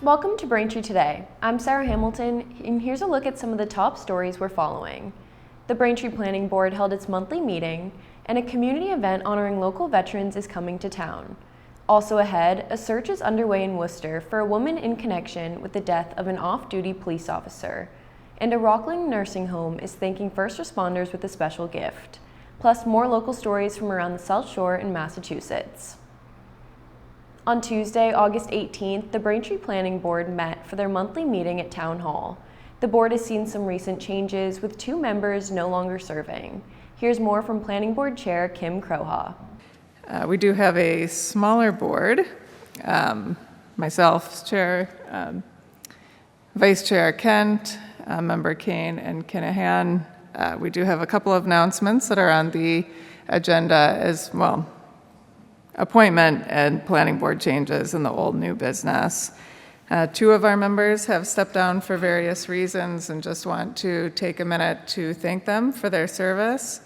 Welcome to Braintree Today. I'm Sarah Hamilton, and here's a look at some of the top stories we're following. The Braintree Planning Board held its monthly meeting, and a community event honoring local veterans is coming to town. Also ahead, a search is underway in Worcester for a woman in connection with the death of an off-duty police officer. And a Rockland nursing home is thanking first responders with a special gift. Plus, more local stories from around the South Shore in Massachusetts. On Tuesday, August 18th, the Braintree Planning Board met for their monthly meeting at Town Hall. The board has seen some recent changes, with 2 members no longer serving. Here's more from Planning Board Chair Kim Croha. We do have a smaller board. Myself, Chair, Vice Chair Kent, Member Kane, and Kinahan. We do have a couple of announcements that are on the agenda as well. Appointment and planning board changes in the old new business. 2 of our members have stepped down for various reasons and just want to take a minute to thank them for their service.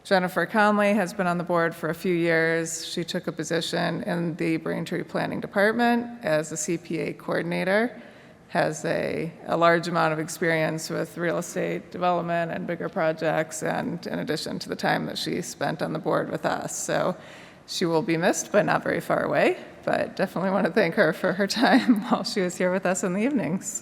Jennifer Conley has been on the board for a few years. She took a position in the Braintree Planning Department as a CPA coordinator, has a large amount of experience with real estate development and bigger projects, and in addition to the time that she spent on the board with us. So she will be missed, but not very far away. But definitely want to thank her for her time while she was here with us in the evenings.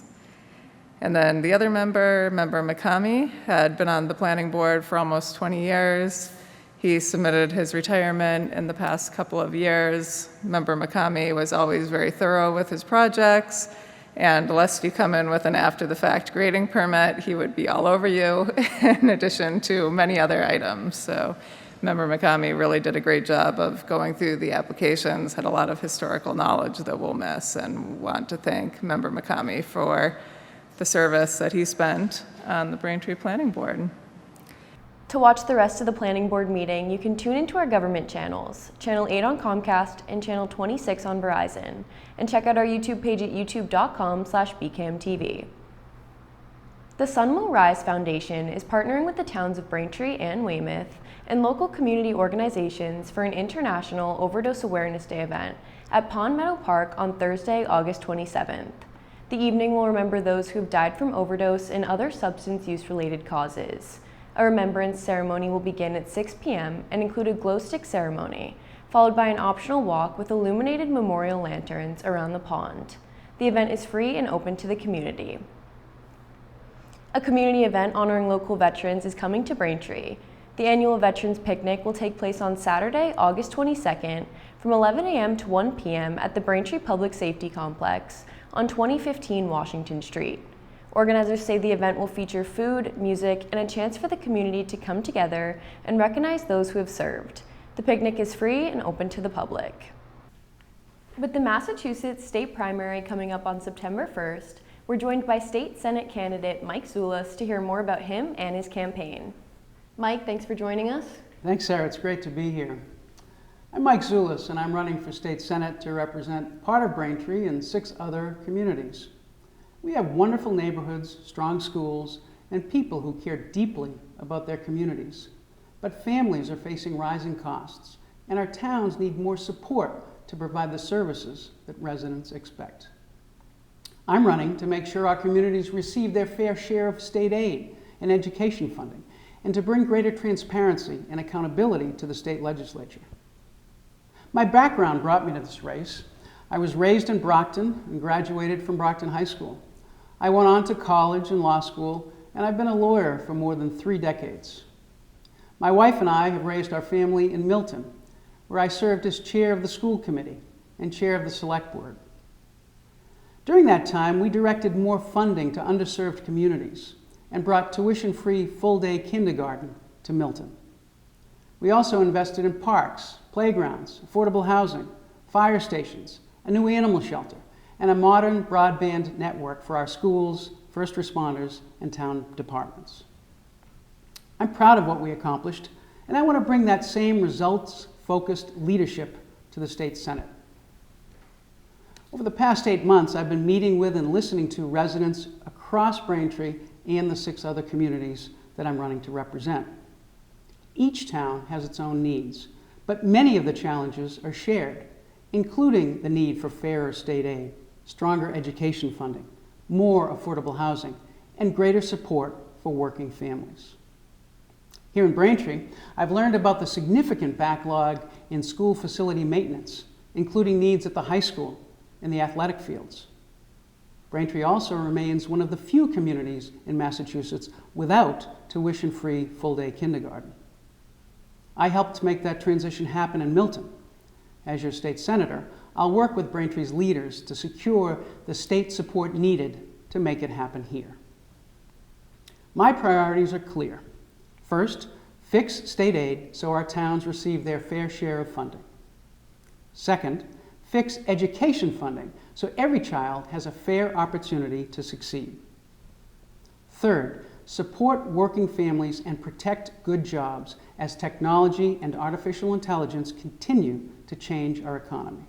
And then the other member McCamey, had been on the planning board for almost 20 years. He submitted his retirement in the past couple of years. Member McCamey was always very thorough with his projects, and lest you come in with an after-the-fact grading permit, he would be all over you, in addition to many other items. So Member McCamey really did a great job of going through the applications, had a lot of historical knowledge that we'll miss, and want to thank Member McCamey for the service that he spent on the Braintree Planning Board. To watch the rest of the Planning Board meeting, you can tune into our government channels, Channel 8 on Comcast and Channel 26 on Verizon, and check out our YouTube page at youtube.com/BCAMTV. The Sun Will Rise Foundation is partnering with the towns of Braintree and Weymouth and local community organizations for an International Overdose Awareness Day event at Pond Meadow Park on Thursday, August 27th. The evening will remember those who have died from overdose and other substance use-related causes. A remembrance ceremony will begin at 6 p.m. and include a glow stick ceremony, followed by an optional walk with illuminated memorial lanterns around the pond. The event is free and open to the community. A community event honoring local veterans is coming to Braintree. The annual Veterans Picnic will take place on Saturday, August 22nd from 11 a.m. to 1 p.m. at the Braintree Public Safety Complex on 2015 Washington Street. Organizers say the event will feature food, music, and a chance for the community to come together and recognize those who have served. The picnic is free and open to the public. With the Massachusetts state primary coming up on September 1st, we're joined by State Senate candidate Mike Zullas to hear more about him and his campaign. Mike, thanks for joining us. Thanks, Sarah. It's great to be here. I'm Mike Zullas, and I'm running for State Senate to represent part of Braintree and 6 other communities. We have wonderful neighborhoods, strong schools, and people who care deeply about their communities. But families are facing rising costs, and our towns need more support to provide the services that residents expect. I'm running to make sure our communities receive their fair share of state aid and education funding, and to bring greater transparency and accountability to the state legislature. My background brought me to this race. I was raised in Brockton and graduated from Brockton High School. I went on to college and law school, and I've been a lawyer for more than 3 decades. My wife and I have raised our family in Milton, where I served as chair of the school committee and chair of the select board. During that time, we directed more funding to underserved communities and brought tuition-free full-day kindergarten to Milton. We also invested in parks, playgrounds, affordable housing, fire stations, a new animal shelter, and a modern broadband network for our schools, first responders, and town departments. I'm proud of what we accomplished, and I want to bring that same results-focused leadership to the state Senate. Over the past 8 months, I've been meeting with and listening to residents across Braintree and the 6 other communities that I'm running to represent. Each town has its own needs, but many of the challenges are shared, including the need for fairer state aid. stronger education funding, more affordable housing, and greater support for working families. Here in Braintree, I've learned about the significant backlog in school facility maintenance, including needs at the high school and the athletic fields. Braintree also remains one of the few communities in Massachusetts without tuition-free full-day kindergarten. I helped make that transition happen in Milton. As your state senator, I'll work with Braintree's leaders to secure the state support needed to make it happen here. My priorities are clear. First, fix state aid so our towns receive their fair share of funding. Second, fix education funding so every child has a fair opportunity to succeed. Third, support working families and protect good jobs as technology and artificial intelligence continue to change our economy.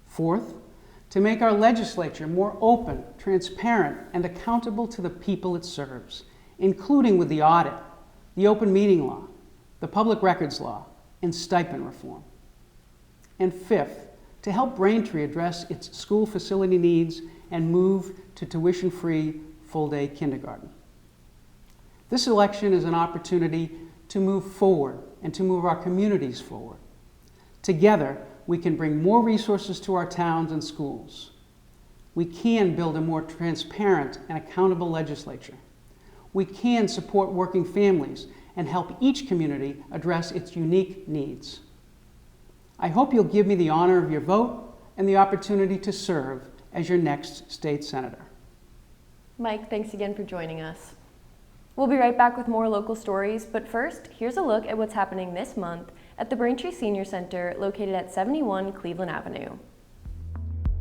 Fourth, to make our legislature more open, transparent, and accountable to the people it serves, including with the audit, the open meeting law, the public records law, and stipend reform. And fifth, to help Braintree address its school facility needs and move to tuition-free full-day kindergarten. This election is an opportunity to move forward and to move our communities forward. Together, we can bring more resources to our towns and schools. We can build a more transparent and accountable legislature. We can support working families and help each community address its unique needs. I hope you'll give me the honor of your vote and the opportunity to serve as your next state senator. Mike, thanks again for joining us. We'll be right back with more local stories, but first, here's a look at what's happening this month at the Braintree Senior Center located at 71 Cleveland Avenue.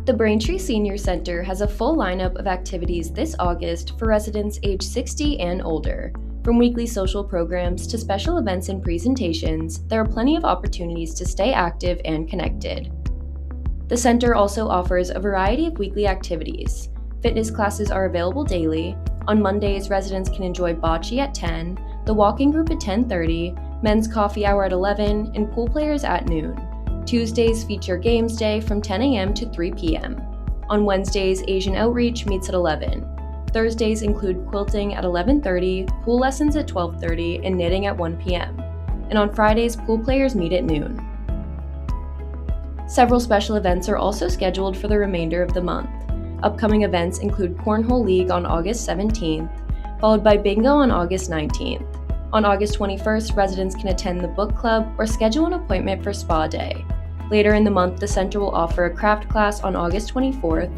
The Braintree Senior Center has a full lineup of activities this August for residents age 60 and older. From weekly social programs to special events and presentations, there are plenty of opportunities to stay active and connected. The center also offers a variety of weekly activities. Fitness classes are available daily. On Mondays, residents can enjoy bocce at 10, the walking group at 10:30, men's coffee hour at 11, and pool players at noon. Tuesdays feature games day from 10 a.m. to 3 p.m. On Wednesdays, Asian Outreach meets at 11. Thursdays include quilting at 11:30, pool lessons at 12:30, and knitting at 1 p.m. And on Fridays, pool players meet at noon. Several special events are also scheduled for the remainder of the month. Upcoming events include Cornhole League on August 17th, followed by Bingo on August 19th. On August 21st, residents can attend the book club or schedule an appointment for spa day. Later in the month, the center will offer a craft class on August 24th,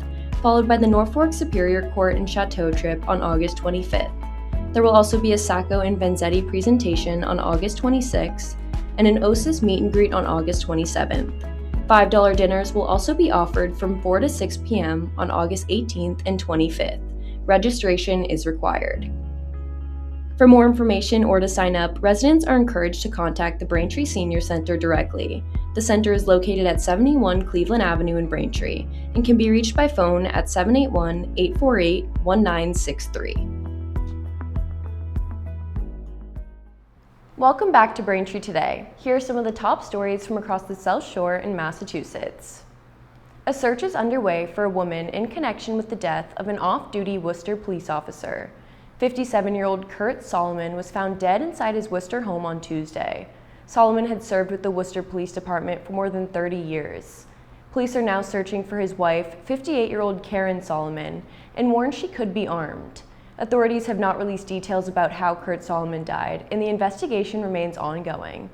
followed by the Norfolk Superior Court and Chateau trip on August 25th. There will also be a Sacco and Vanzetti presentation on August 26th and an OSIS meet and greet on August 27th. $5 dinners will also be offered from 4 to 6 p.m. on August 18th and 25th. Registration is required. For more information or to sign up, residents are encouraged to contact the Braintree Senior Center directly. The center is located at 71 Cleveland Avenue in Braintree and can be reached by phone at 781-848-1963. Welcome back to Braintree Today. Here are some of the top stories from across the South Shore in Massachusetts. A search is underway for a woman in connection with the death of an off-duty Worcester police officer. 57-year-old Kurt Solomon was found dead inside his Worcester home on Tuesday. Solomon had served with the Worcester Police Department for more than 30 years. Police are now searching for his wife, 58-year-old Karen Solomon, and warn she could be armed. Authorities have not released details about how Kurt Solomon died, and the investigation remains ongoing.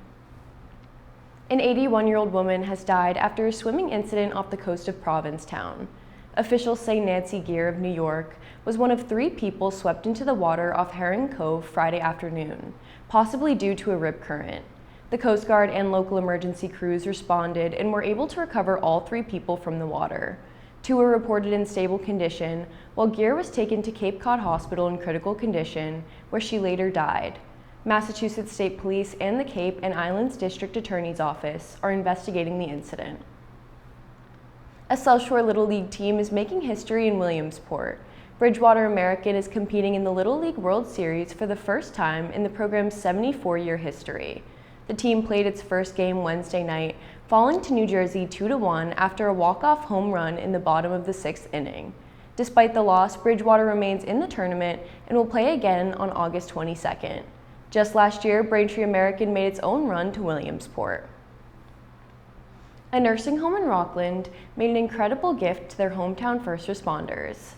An 81-year-old woman has died after a swimming incident off the coast of Provincetown. Officials say Nancy Gear of New York was one of 3 people swept into the water off Herring Cove Friday afternoon, possibly due to a rip current. The Coast Guard and local emergency crews responded and were able to recover all 3 people from the water. 2 were reported in stable condition, while Gear was taken to Cape Cod Hospital in critical condition, where she later died. Massachusetts State Police and the Cape and Islands District Attorney's Office are investigating the incident. A South Shore Little League team is making history in Williamsport. Bridgewater American is competing in the Little League World Series for the first time in the program's 74-year history. The team played its first game Wednesday night falling to New Jersey 2-1 after a walk-off home run in the bottom of the 6th inning. Despite the loss, Bridgewater remains in the tournament and will play again on August 22nd. Just last year, Braintree American made its own run to Williamsport. A nursing home in Rockland made an incredible gift to their hometown first responders.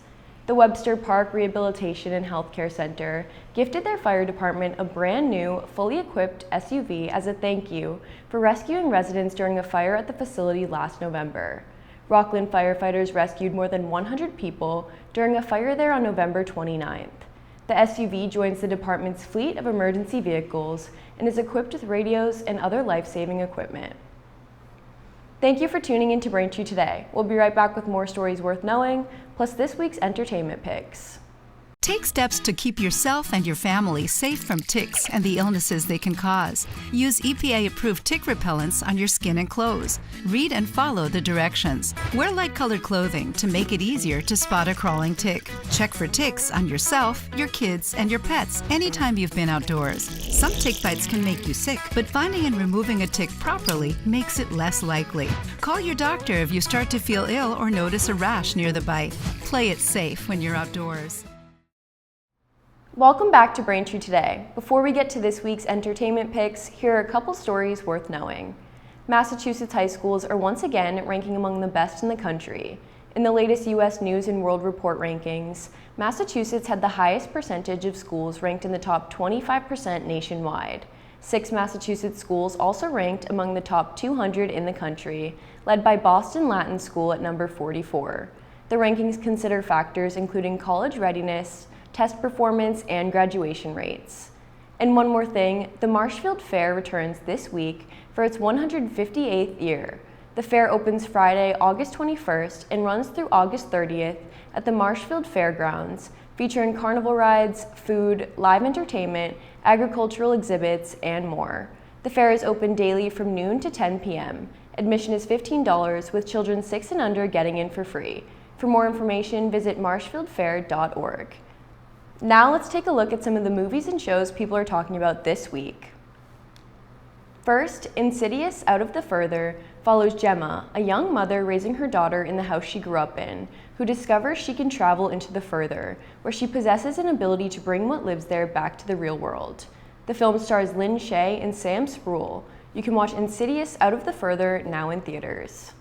The Webster Park Rehabilitation and Healthcare Center gifted their fire department a brand new, fully equipped SUV as a thank you for rescuing residents during a fire at the facility last November. Rockland firefighters rescued more than 100 people during a fire there on November 29th. The SUV joins the department's fleet of emergency vehicles and is equipped with radios and other life-saving equipment. Thank you for tuning in to Braintree Today. We'll be right back with more stories worth knowing, plus this week's entertainment picks. Take steps to keep yourself and your family safe from ticks and the illnesses they can cause. Use EPA-approved tick repellents on your skin and clothes. Read and follow the directions. Wear light-colored clothing to make it easier to spot a crawling tick. Check for ticks on yourself, your kids, and your pets anytime you've been outdoors. Some tick bites can make you sick, but finding and removing a tick properly makes it less likely. Call your doctor if you start to feel ill or notice a rash near the bite. Play it safe when you're outdoors. Welcome back to Braintree Today. Before we get to this week's entertainment picks, here are a couple stories worth knowing. Massachusetts high schools are once again ranking among the best in the country. In the latest U.S. News and World Report rankings, Massachusetts had the highest percentage of schools ranked in the top 25% nationwide. 6 Massachusetts schools also ranked among the top 200 in the country, led by Boston Latin School at number 44. The rankings consider factors including college readiness, test performance, and graduation rates. And one more thing, the Marshfield Fair returns this week for its 158th year. The fair opens Friday, August 21st and runs through August 30th at the Marshfield Fairgrounds, featuring carnival rides, food, live entertainment, agricultural exhibits, and more. The fair is open daily from noon to 10 p.m. Admission is $15, with children 6 and under getting in for free. For more information, visit marshfieldfair.org. Now let's take a look at some of the movies and shows people are talking about this week. First, Insidious Out of the Further follows Gemma, a young mother raising her daughter in the house she grew up in, who discovers she can travel into the Further, where she possesses an ability to bring what lives there back to the real world. The film stars Lynn Shay and Sam Spruill. You can watch Insidious Out of the Further now in theaters.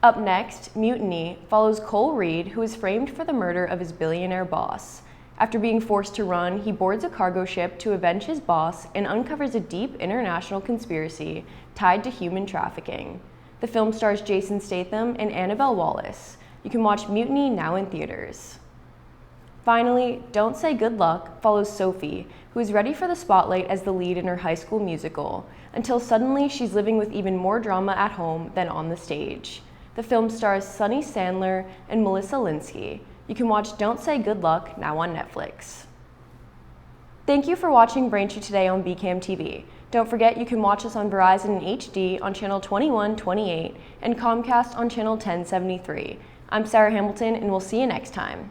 Up next, Mutiny follows Cole Reed, who is framed for the murder of his billionaire boss. After being forced to run, he boards a cargo ship to avenge his boss and uncovers a deep international conspiracy tied to human trafficking. The film stars Jason Statham and Annabelle Wallis. You can watch Mutiny now in theaters. Finally, Don't Say Good Luck follows Sophie, who is ready for the spotlight as the lead in her high school musical, until suddenly she's living with even more drama at home than on the stage. The film stars Sunny Sandler and Melissa Linsky. You can watch Don't Say Good Luck now on Netflix. Thank you for watching Braintree Today on BCAM TV. Don't forget you can watch us on Verizon in HD on channel 2128 and Comcast on channel 1073. I'm Sarah Hamilton and we'll see you next time.